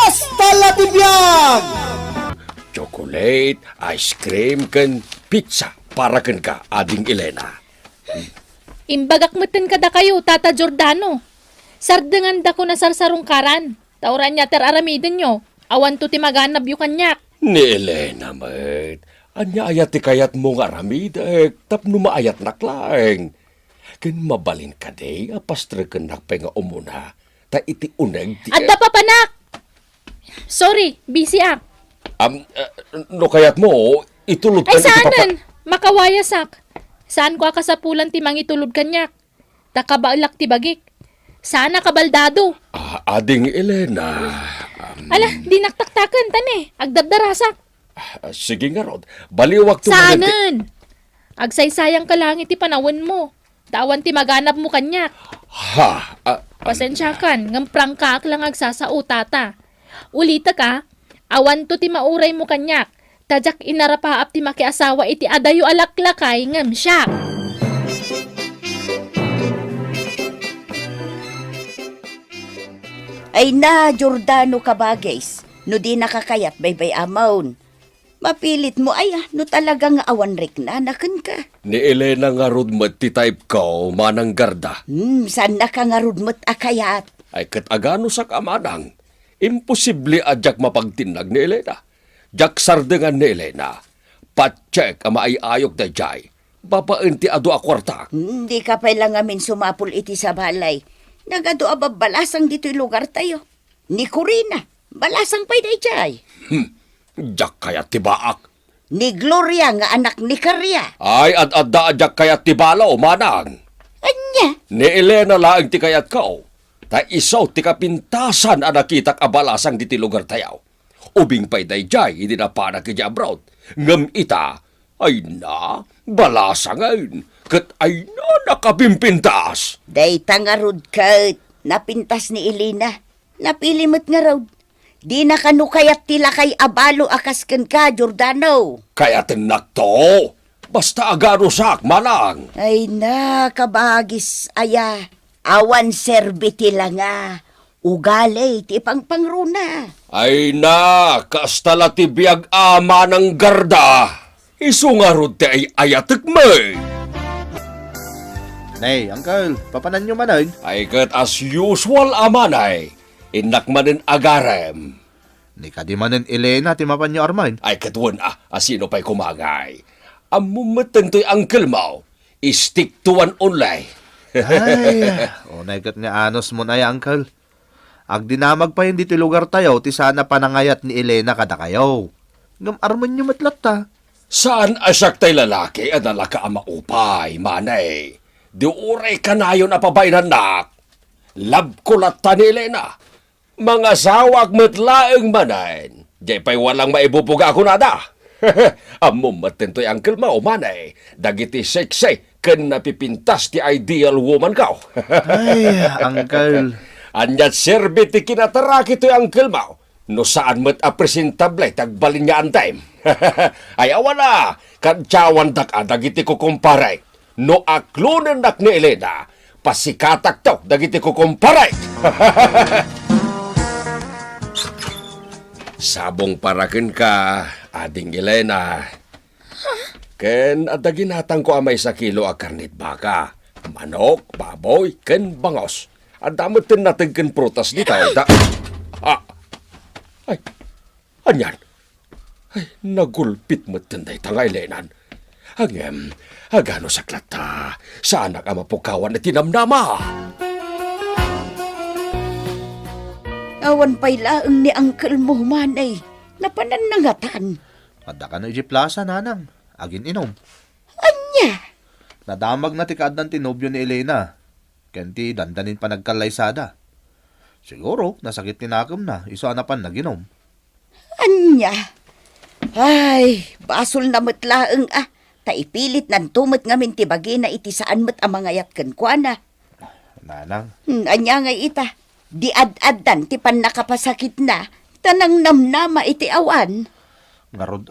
Hasta la tibiyag! Chocolate, ice cream, kan pizza para kan ka, ading Elena. Imbagak meten kada kayo, Tata Giordano. Sardengan da ko na sarsarong karan. Tauran niya ter aramidin nyo. Awan to ti maganab yu kanyak. Ni Elena, mate. Anya ayat ti kayat mo nga ramid, tapno maayat naklaeng. Ken mabalin ka day, apastre ken nakpay nga umuna. Ta iti uneg ti... Adda pa panak! Sorry, busy ak. No kayat mo, itulod Ay kan iti saanan? Makawayasak. Saan ko akasapulan ti mangitulod kanyak? Takabailak ti bagik. Sana kabaldado. Ading Elena. Ala, di naktaktakan tane. Agdabdarasak. Sige nga rod, baliwag to Saanan? Agsaysayang ka lang iti panawin mo. Tawan ti maganap mo kanyak. Ha? Pasensya kan, ngamprang ka lang agsasao tata. Ulita ka, awan to ti mauray mo kanyak. Tadyak inarapaap ti makiasawa iti adayo alaklakay ngam siya. Ay na, Giordano kabagays. No di nakakayat baybay amaon. Mapilit mo ay no talagang awan rik na nakan ka. Ni Elena nga rod mat ti type ko, manang garda. Saan na ka nga rudmot akayat? Ay kat agano sa kamanang. Imposible adyak mapagtinag ni Elena. Jak sardengan ni Elena. Pacheck ang maayayok da jay. Babaen ti ado a kwarta. Di ka pa lang amin sumapul iti sa balay. Nagado ababalasang dito'y lugar tayo. Ni Corina, balasang pa'y dayjay. Jak kaya tibaak. Ni Gloria nga anak ni Karya. Ay ad-adda adyak kaya tibalaw, manang. Anya? Ni Elena laang ti kayat kao. Ta isaw ti kapintasan a nakitak abalasang di ti lugar tayaw. Ubing pa'y dayjay, hindi na pa nakidya abroad. Ngam ita, ay na, balasangan. Kat ay na nakapimpintas. Day tangarod kat, napintas ni Elena. Napilimot nga raw. Di na kanukayat tila kay abalo akaskan ka, Giordano. Kaya tinak to. Basta agarusak, manang. Ay na, kabagis aya. Awan serbiti lang nga. Ugalay, ti pangpangruna. Ay na, kastala ti biyag ama ng garda. Isungarod ti ay ayatik mo. Nay, Uncle, papanan nyo manan. Ay kat as usual amanay. Inak manin agarem. Ni kadimanen Elena, timapan nyo Arman. Ay katwan asino pa'y kumagay. Amumatan to'y uncle mo. Stick to one only. Ay, unay kat nga anos mo na Uncle. Ag dinamag pa yun dito lugar tayo, ti sana panangayat ni Elena kada kayo. Ngam Arman nyo matlat ta. Saan asyak tay lalaki at nalaka ang maupay, manay? Di uray ka na yun apabainan nak. Lab ko lata ni Elena. Mga sawak matlaeng manan. Di pa'y walang maibubuga ako nada. Amumatin to'y uncle mo, manay. Dagiti seksay, kan napipintas ti ideal woman ka. Ay, Uncle. Anyat serbi ti kinataraki to'y uncle mo. No saan mo't apresentable, tagbalin niya ang time. Ay awala, kadyawan dak dagiti ko kumparay. No aklunan nak ni Elena, pasikatak to, dagiti ko kumparay. Sabong parakin ka, ading Elena. Ken adaginatang ko amay sa kilo a karnit baka. Manok, baboy, ken bangos. Adamutin natin ken prutas dito. Ay, anyan. Ay, nagulpit mo tinday tangay lenan. Agano saklat ta. Saan ka mapukawan na tinamnama? Awan pa'y laang ni Uncle mo, manay. Napananangatan. Adda ka na Plaza, nanang. Agin inom. Anya? Nadamag na ti kaadnan tinobyo ni Elena. Kenti dandanin pa nagkalaysada. Siguro, nasakit tinakam na. Iso anapan naginom. Anya? Ay, basol na matlaang Taipilit nan tumot ngamin tibagi na iti saan mat amangayat kan kuana. Nanang. Anya nga ita. Di ad-adan ti pan nakapasakit na. Tanang namnama iti awan. Ngarod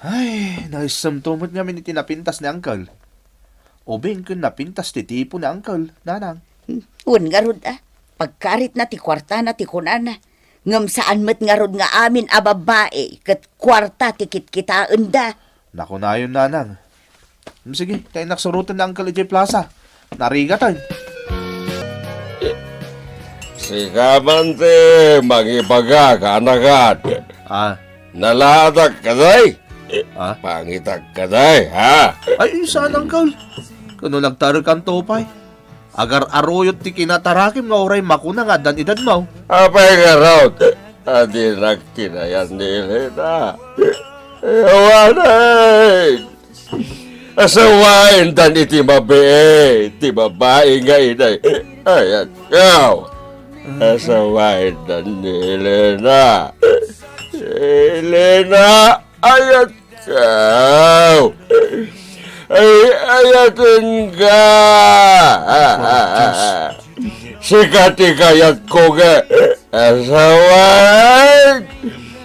Ay, naisam tumot ngamin iti napintas ni Uncle. Ubing kun napintas ti tipo ni Uncle, nanang. Nga rod Pagkarit na ti kwarta na ti kunana. Ngam saan met nga rod nga amin a babae, kat kwarta tikit kita enda. Naku na yun, nanang. Sige, kaya naksurutan na ang Kalije Plaza. Nariga tayo. Si Kamante, mangibaga kanakat. Nalatak ka day. Pangitak ka day, ha? Ay, saan, Uncle? Kano nagtarig kang topay? Agar aroyot ti kinatarakim nga oray makuna nga dan edad mo. Apay nga raw. Adi nagkinayan ni Elena. Ewanay. Asawain dan iti mabe. Ti babae nga inay. Ayan, yaw. Asawain dan ni Elena. Elena, ayat kau. Ayatin ka. Sikati kayat ko nga. Asawan.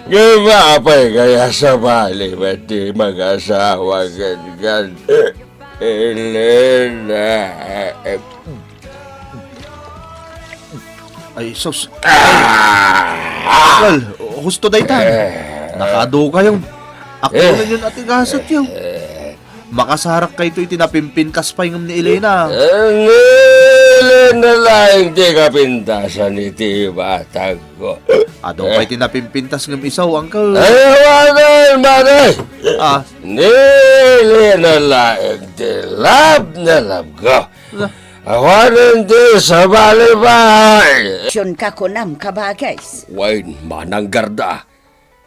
Gumapay kaya sa bali. Mati mag-asawa gan. Elena. Ay, sus. Well, gusto day tan. Nakado kayong. Ako na yun ating gasat yun. Makasarak kayo ito'y tinapimpintas pa yung ni Elena. Elena lang di ka pintasan iti batag ko. Ado kayo tinapimpintas ng isaw, Uncle. Ay, manay! Ah, Elena lang di lab na lab ko. Awanan di sa balibay. Syon ka kunam kabagays. Wain, manang garda.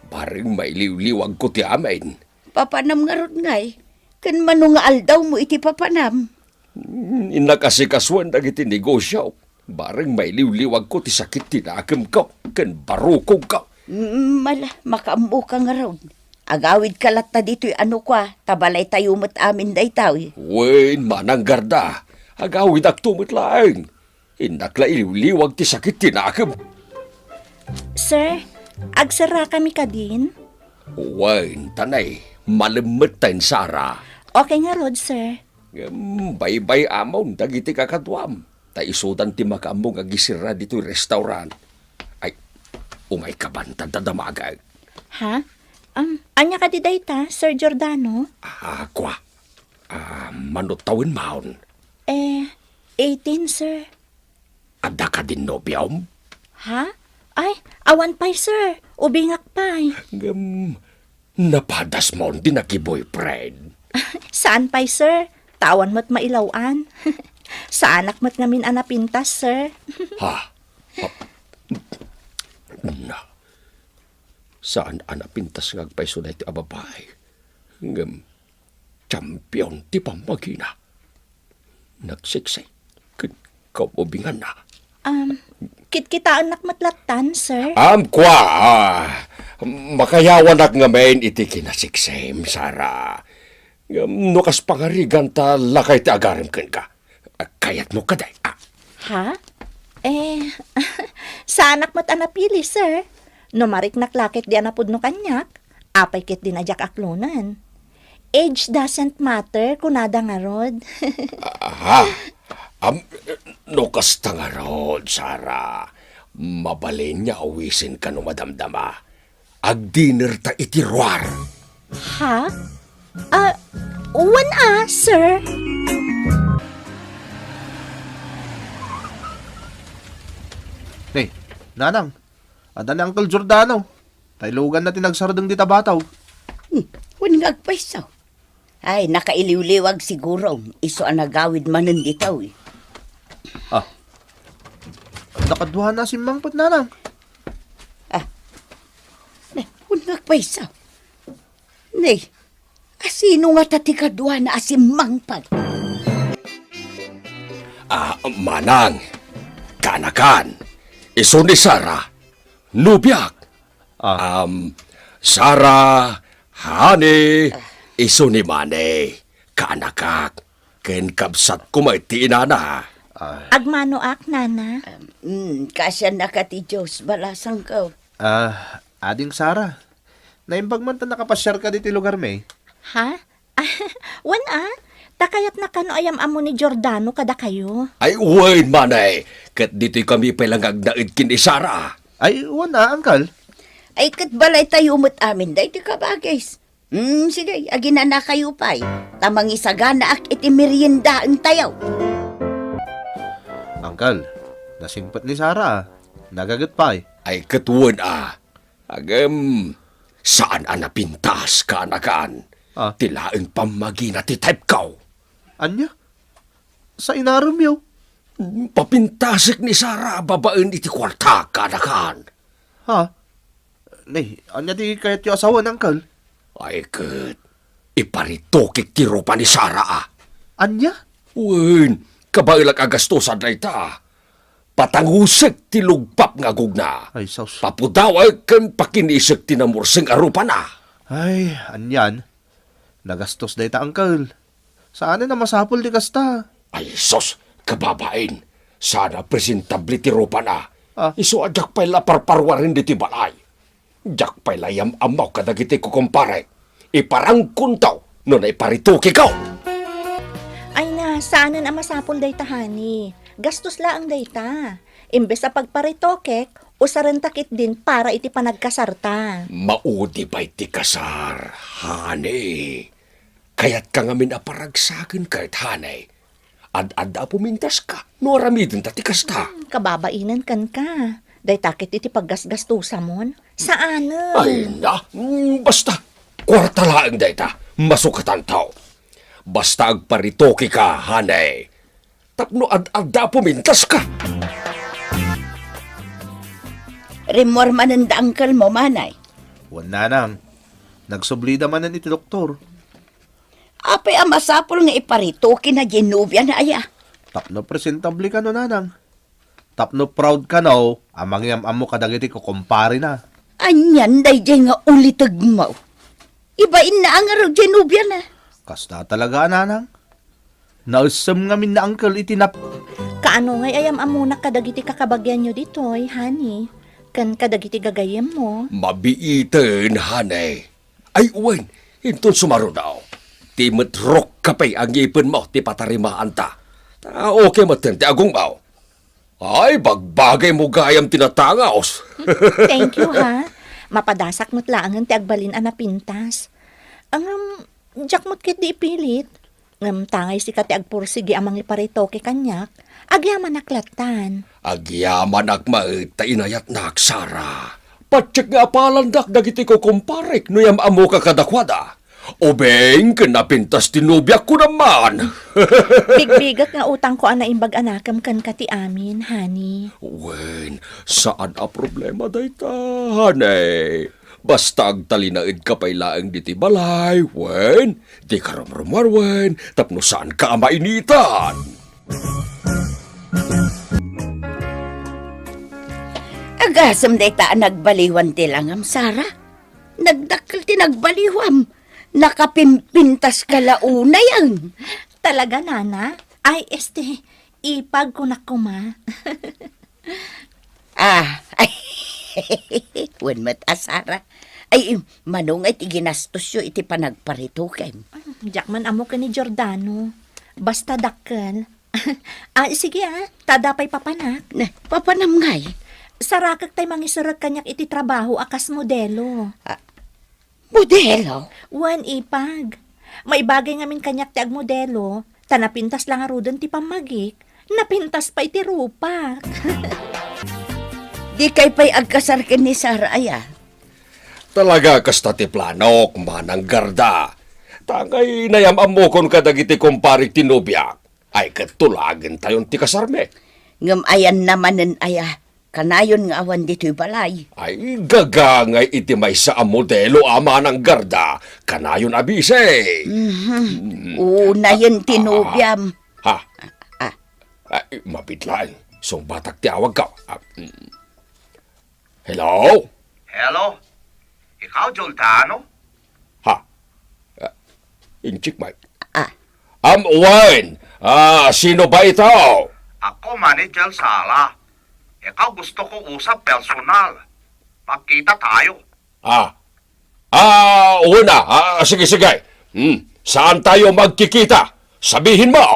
Baring mailiw-liwag ko ti amin. Papanam nga rod ngay. Kan manungaal daw mo iti papanam. Inakasikaswan dagiti negosyo. Baring mailiw-liwag ko ti sakit tinakam ko. Kan barukog ko. Mala, makaambo ka nga rod. Agawid kalat ta dito'y ano kwa, tabalay tayo mat amin day tao. Wain, manang garda. Agawid ak tumit laeng. Inakla iliw-liwag ti sakit tinakam. Sir, agsara kami kadin? Wain, tanay. Malimit tayo, Sara. Okay nga rod, sir. Bay-bay amon, dagiti kakadwam. Ta isudan ti makaamong agisira dito'y restaurant. Ay, umay kabantad na damagay. Ha? Anya ka di dayta, Sir Giordano? Kwa. Manutawin maon. 18, sir. Ada ka din nobyom? Ha? Ay, awan pa'y, sir. Ubingak pa'y. Napadas mo di naki-boyfriend. Saan pa'y, sir? Tawan mo't mailawan. Sa anak mo't ngamin anapintas, sir. Ha? Na. Saan anapintas ngagpaiso na iti ababay? Champion ti pamagina. Nagsiksay. Kaubingan na. Kita anak matlatan, sir. Kwa. Makayawan ak nga main iti kinasiksem, Sara. Nukas pangarigan ta lakay ti agarim ken ka. Kayat mo kaday. Ha? Sa anak mo't anapili, sir. Numarik naklakit di anapod no kanyak. Apay kit din ajak aklonan. Age doesn't matter, kunada nga rod. Nukas tangarod, Sara. Mabalin niya awisin ka no madamdama. Ag-dinner ta itiruar. Ha? Sir. hey, nanang. Ada ni Uncle Giordano. Taylugan na tinagsardeng di tabataw. Huwag nga agpaisaw. Ay, nakailiw-liwag siguro. Iso ang nagawid manan ditaw. Nakaduha na si Mangpot, nanang. Huwag nga agpaisaw. Nay, asino nga tatikaduha na asimangpag? Manang, kanakan, iso ni Sara, nubyak. Sara, Hani, iso ni Mane, kanakak, ken kabsat ko may tinana. Agmano ak, nana. Kasya na ka ti Diyos, balasang ka. Ading Sara. Naimbag man ta nakapasyar ka diti lugar may. Ha? Takayat na kano ayam amo ni Giordano kada kayo. Ay, uwain manay, kat dito'y kami palang agnaid kin ni Sara. Ay, wala, Uncle. Ay katbalay tayo mo't amin, day di ka ba, guys? Sige, agina na kayo pa'y. Tamang isagana ak iti meriendaan tayo. Uncle, nasingpat ni Sarah. Nagagat pa eh. Ay katuwan Agam, saan napintas ka anakan? Ah. Tilaang pamagina ti type kaw. Anya? Sa inarum yaw. Papintasik ni Sara babaan iti kwarta ka anakan. Ha? Nay, anya di kayat yung asawa ng Uncle? Ay kat, iparitokik ti ropa ni Sara Anya? Wen, kabailag agastosan na ita. Patangusik ti lugpap nga gugna. Ay, saus. Papudawag kan pakinisik ti namursing arupa na. Ay, anyan. Nagastos day ta, Uncle. Saan na masapol di kasta? Ay sos, kababain. Sana presentable ti ropa na. Ah. Iso ajak pa'y laparparwarin di ti balay. Jak pa'y layam amaw kadagiti ko kumpare. Iparangkun taw, no na iparituki ka. Ay na, saan na masapol day tahani? Gastos laang day ta. Imbes sa pagparitokek, usaran takit din para iti panagkasarta. Maudi ba'y ti kasar, hane. Kaya't ka ngamin aparagsakin kahit hanay. Ad-ada pumintas ka, no aramidin ta ti kasta. Kababainan kan ka. Day takit iti paggasgastusa mon. Saan na? Ay na, basta, kwarta laang dayta, masukatan tao. Basta agparitoki ka, hanay. Tapno ad-ada pumintas ka. Remorman ang daangkal mo, manay. Wala nang. Nagsublida man iti doktor. Apay ang masapol nga iparitoki na Genovia na aya. Tapno presentable ka no, nanang. Tapno proud ka no, amang yam-amo kadagiti ko kumpare na. Anyan, day jay nga ulitag mo. Ibain na ang araw Genovia na. Kasta talaga, nanang. Nausam ngamin na Uncle itinap. Kaano ngay ayam amuna kadagiti kakabagyan nyo ditoy, honey? Kan kadagiti gagayem mo. Mabiiten, hanay. Ay, uwan, hinton sumaro daw. Ti metrok kapay ang ipin mo, ti patarimaan ta. Okay matin, ti agong baw. Ay, bagbagay mo gayam tinatangaos. Thank you, ha? Mapadasak mo't laangan ti agbalin anapintas. Ang jakmot kit di ipilit. Tangay si kati agpursigi amang iparitoke kanyak. Agyaman naklatan. Agyaman agmait, ta inayat na aksara. Patsik nga palandak dagiti ko kumparek, no yam amo ka kadakwada. Obeng, kinapintas tinubyak ko naman. Bigbigat nga utang ko ana imbag anakam kan kati amin, honey. Wen, saan a problema dayta, hanay? Basta agtalinaid ka pa'y laang di ti balay, wen, di ka ramramar, wen, tapno saan ka mainitan? Agasam day ta nagbaliwan ti langam, Sara. Nagdakkel ti nagbaliwam. Nakapimpintas ka launa yan. Talaga, nana? Ay, ipag ko na kuma. Ay, wen mat Sara. Ay, manong ay ti ginastos yo iti panagparituken. Jakman amo ka ni Giordano. Basta dakkel. Sige tadapay papanak. Na, papanam ngay. Sarakak tay mangisarag kanyak iti trabaho akas modelo. Modelo? Wan ipag. May bagay ngamin kanyak ti agmodelo. Tanapintas lang arudan ti pamagik. Napintas pa iti rupak. Di kay pa'y agkasarkin ni Sara aya. Talaga kasta ti planok, manang garda. Tangay nayamam mo kon kadagiti kumparik tinubyak. Ay katulagan tayon ti kasarme. Ngam ayan namanen aya. Kanayon nga awan dito'y balay. Ay gagangay iti may sa modelo ama ng garda. Kanayon abise. Una yun tinubyam. Ha? Ay, mabitlaan. Song batak ti awag ka. Hello? Hello? Ikaw, Giordano? Ha? Inchik may. Ah. Wayne! Sino ba ito? Ako, Manager Sala. Ikaw gusto ko usap personal. Magkita tayo. Una. Sige. Saan tayo magkikita? Sabihin mo!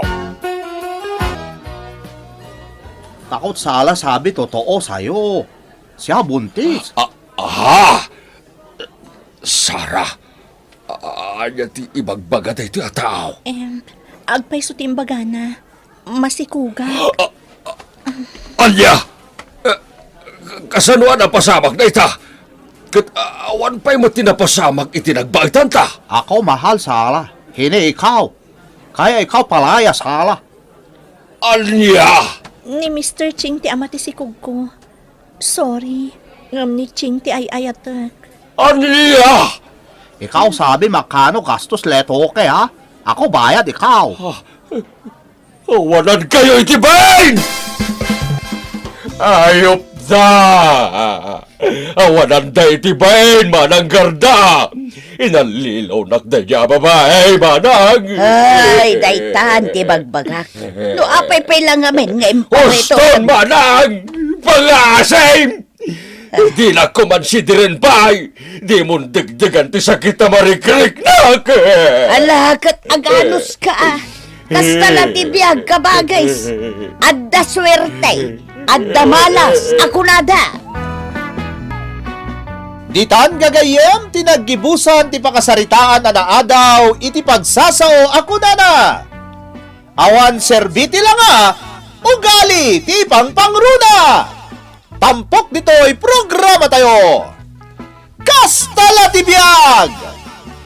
Takot Sala sabi totoo sa'yo. Siya buntis. Aha! Sarah, anya ti ibagbaga da ito ataw. Agpay so timbaga na. Masikuga. Anya! Kasanuan ang pasamag na ita? Kat awan pa'y mo tinapasamag itinagbaitan ta. Ako mahal, Sara. Hini ikaw. Kaya ikaw palaya, Sara. Anya! Ni Mr. Ching ti amati sikog ko. Sorry. Ngam ni Ching ti ay ayatak. Anya! Ikaw sabi makano gastos letoke, ha? Ako bayad, ikaw. Awanan kayo itibain! Ayop da! Awanan da itibain, manang garda! Inalilaw nakdaya babae, manang! Ay, daytan, ti bagbagak. No, apay pay lang amin nga imparito. Uston, manang! Pangasay! Di na kumansidirin pa'y! Di mo dagdagan ti sakit na marikrik na ka! Alakat aganos ka ah. Kasta na tibiyag ka ba guys? Adda swerte. Adda malas. Ako nada. Ditan gagayem tinaggibusan ti pakasaritaan na naadaw iti pagsasao ako na. Awan serbiti lang ugali ti pangpangruna. Tampok dito'y programa tayo. Kastala ti biyag!